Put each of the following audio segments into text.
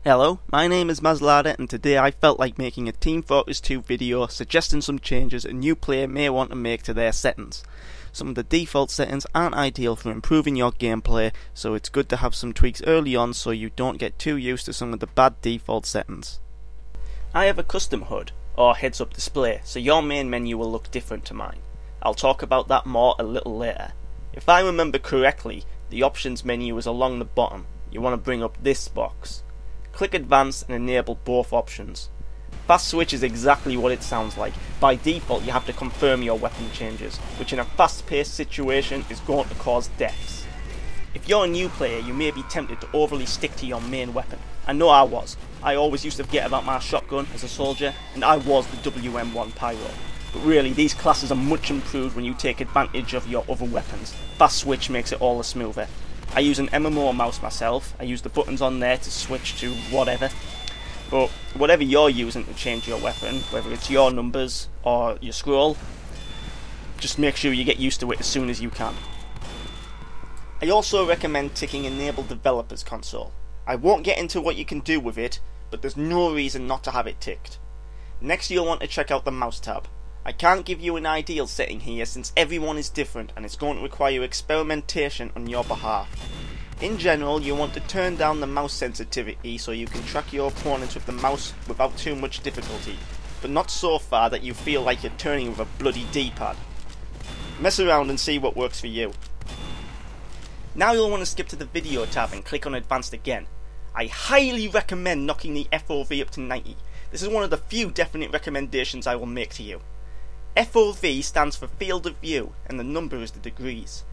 Hello, my name is Mazlada and today I felt like making a Team Fortress 2 video suggesting some changes a new player may want to make to their settings. Some of the default settings aren't ideal for improving your gameplay, so it's good to have some tweaks early on so you don't get too used to some of the bad default settings. I have a custom HUD, or heads up display, so your main menu will look different to mine. I'll talk about that more a little later. If I remember correctly, the options menu is along the bottom. You want to bring up this box. Click Advanced and enable both options. Fast switch is exactly what it sounds like. By default you have to confirm your weapon changes, which in a fast paced situation is going to cause deaths. If you're a new player you may be tempted to overly stick to your main weapon. I know I was. I always used to forget about my shotgun as a soldier, and I was the WM1 Pyro. But really these classes are much improved when you take advantage of your other weapons. Fast switch makes it all the smoother. I use an MMO mouse myself. I use the buttons on there to switch to whatever. But whatever you're using to change your weapon, whether it's your numbers or your scroll, just make sure you get used to it as soon as you can. I also recommend ticking Enable Developers Console. I won't get into what you can do with it, but there's no reason not to have it ticked. Next you'll want to check out the mouse tab. I can't give you an ideal setting here since everyone is different and it's going to require experimentation on your behalf. In general, you want to turn down the mouse sensitivity so you can track your opponents with the mouse without too much difficulty, but not so far that you feel like you're turning with a bloody D-pad. Mess around and see what works for you. Now you'll want to skip to the video tab and click on Advanced again. I highly recommend knocking the FOV up to 90. This is one of the few definite recommendations I will make to you. FOV stands for field of view and the number is the degrees.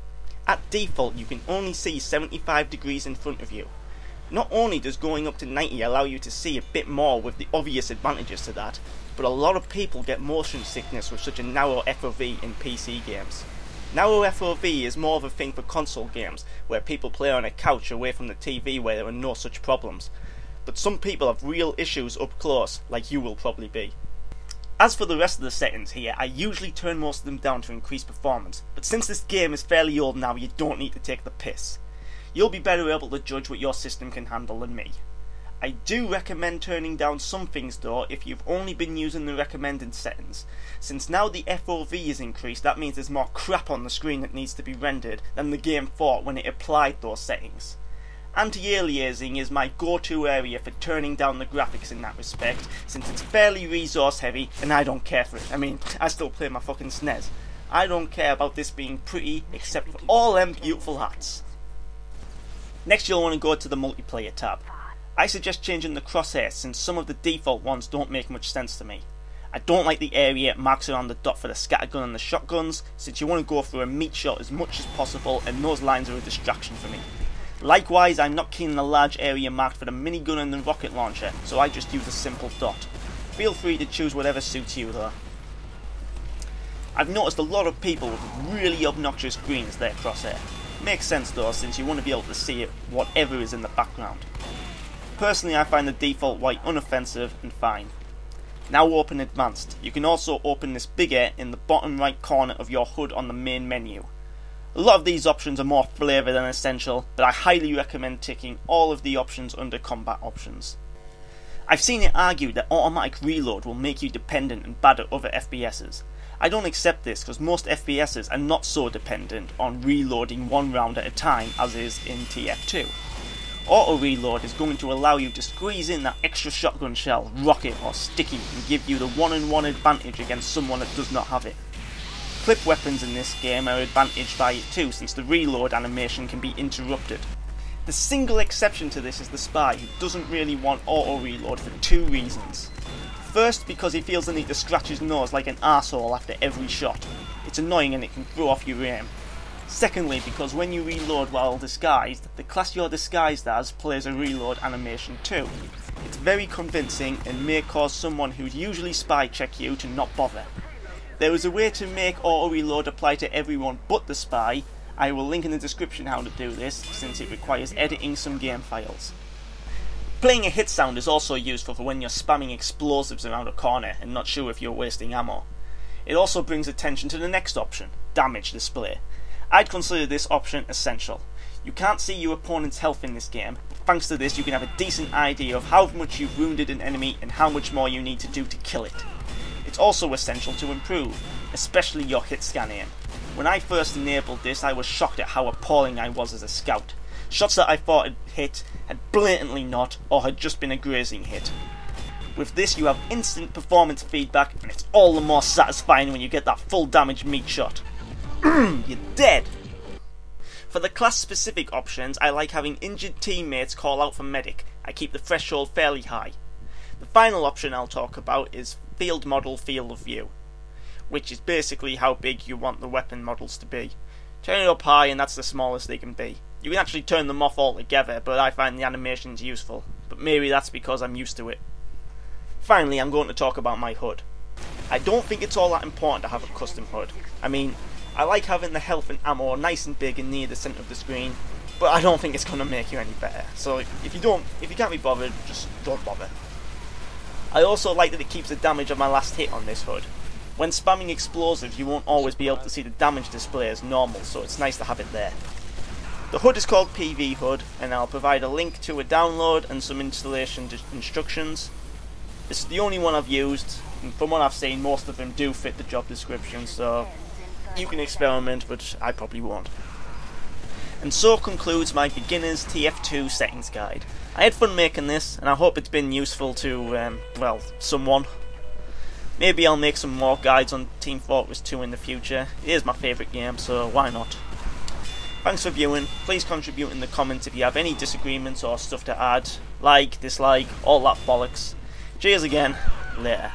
At default you can only see 75 degrees in front of you. Not only does going up to 90 allow you to see a bit more with the obvious advantages to that, but a lot of people get motion sickness with such a narrow FOV in PC games. Narrow FOV is more of a thing for console games where people play on a couch away from the TV where there are no such problems. But some people have real issues up close, like you will probably be. As for the rest of the settings here, I usually turn most of them down to increase performance, but since this game is fairly old now, you don't need to take the piss. You'll be better able to judge what your system can handle than me. I do recommend turning down some things though if you've only been using the recommended settings. Since now the FOV is increased, that means there's more crap on the screen that needs to be rendered than the game thought when it applied those settings. Anti-aliasing is my go-to area for turning down the graphics in that respect, since it's fairly resource heavy and I don't care for it. I mean, I still play my fucking SNES. I don't care about this being pretty, except for all them beautiful hats. Next you'll want to go to the multiplayer tab. I suggest changing the crosshairs since some of the default ones don't make much sense to me. I don't like the area marks around the dot for the scattergun and the shotguns, since you want to go for a meat shot as much as possible and those lines are a distraction for me. Likewise, I'm not keen on the large area marked for the minigun and the rocket launcher, so I just use a simple dot. Feel free to choose whatever suits you though. I've noticed a lot of people with really obnoxious green as their crosshair. Makes sense though, since you want to be able to see it, whatever is in the background. Personally, I find the default white unoffensive and fine. Now open Advanced. You can also open this bigger in the bottom right corner of your HUD on the main menu. A lot of these options are more flavour than essential, but I highly recommend ticking all of the options under combat options. I've seen it argued that automatic reload will make you dependent and bad at other FPSs. I don't accept this because most FPSs are not so dependent on reloading one round at a time as is in TF2. Auto reload is going to allow you to squeeze in that extra shotgun shell, rocket or sticky and give you the 1-on-1 advantage against someone that does not have it. Clip weapons in this game are advantaged by it too, since the reload animation can be interrupted. The single exception to this is the spy, who doesn't really want auto reload for two reasons. First, because he feels the need to scratch his nose like an arsehole after every shot. It's annoying and it can throw off your aim. Secondly, because when you reload while disguised, the class you're disguised as plays a reload animation too. It's very convincing and may cause someone who'd usually spy check you to not bother. There is a way to make auto reload apply to everyone but the spy. I will link in the description how to do this, since it requires editing some game files. Playing a hit sound is also useful for when you're spamming explosives around a corner and not sure if you're wasting ammo. It also brings attention to the next option, damage display. I'd consider this option essential. You can't see your opponent's health in this game, but thanks to this you can have a decent idea of how much you've wounded an enemy and how much more you need to do to kill it. It's also essential to improve, especially your hit scan aim. When I first enabled this, I was shocked at how appalling I was as a scout. Shots that I thought had hit had blatantly not, or had just been a grazing hit. With this you have instant performance feedback, and it's all the more satisfying when you get that full damage meat shot. You're dead! For the class specific options, I like having injured teammates call out for medic. I keep the threshold fairly high. The final option I'll talk about is field model field of view, which is basically how big you want the weapon models to be. Turn it up high and that's the smallest they can be. You can actually turn them off altogether, but I find the animations useful, but maybe that's because I'm used to it. Finally, I'm going to talk about my HUD. I don't think it's all that important to have a custom HUD. I mean, I like having the health and ammo nice and big and near the centre of the screen, but I don't think it's going to make you any better. So if you can't be bothered, just don't bother. I also like that it keeps the damage of my last hit on this HUD. When spamming explosives you won't always be able to see the damage display as normal, so it's nice to have it there. The HUD is called PVHUD, and I'll provide a link to a download and some installation instructions. This is the only one I've used, and from what I've seen most of them do fit the job description, so you can experiment, but I probably won't. And so concludes my beginner's TF2 settings guide. I had fun making this, and I hope it's been useful to, well, someone. Maybe I'll make some more guides on Team Fortress 2 in the future. It is my favourite game, so why not? Thanks for viewing. Please contribute in the comments if you have any disagreements or stuff to add. Like, dislike, all that bollocks. Cheers again. Later.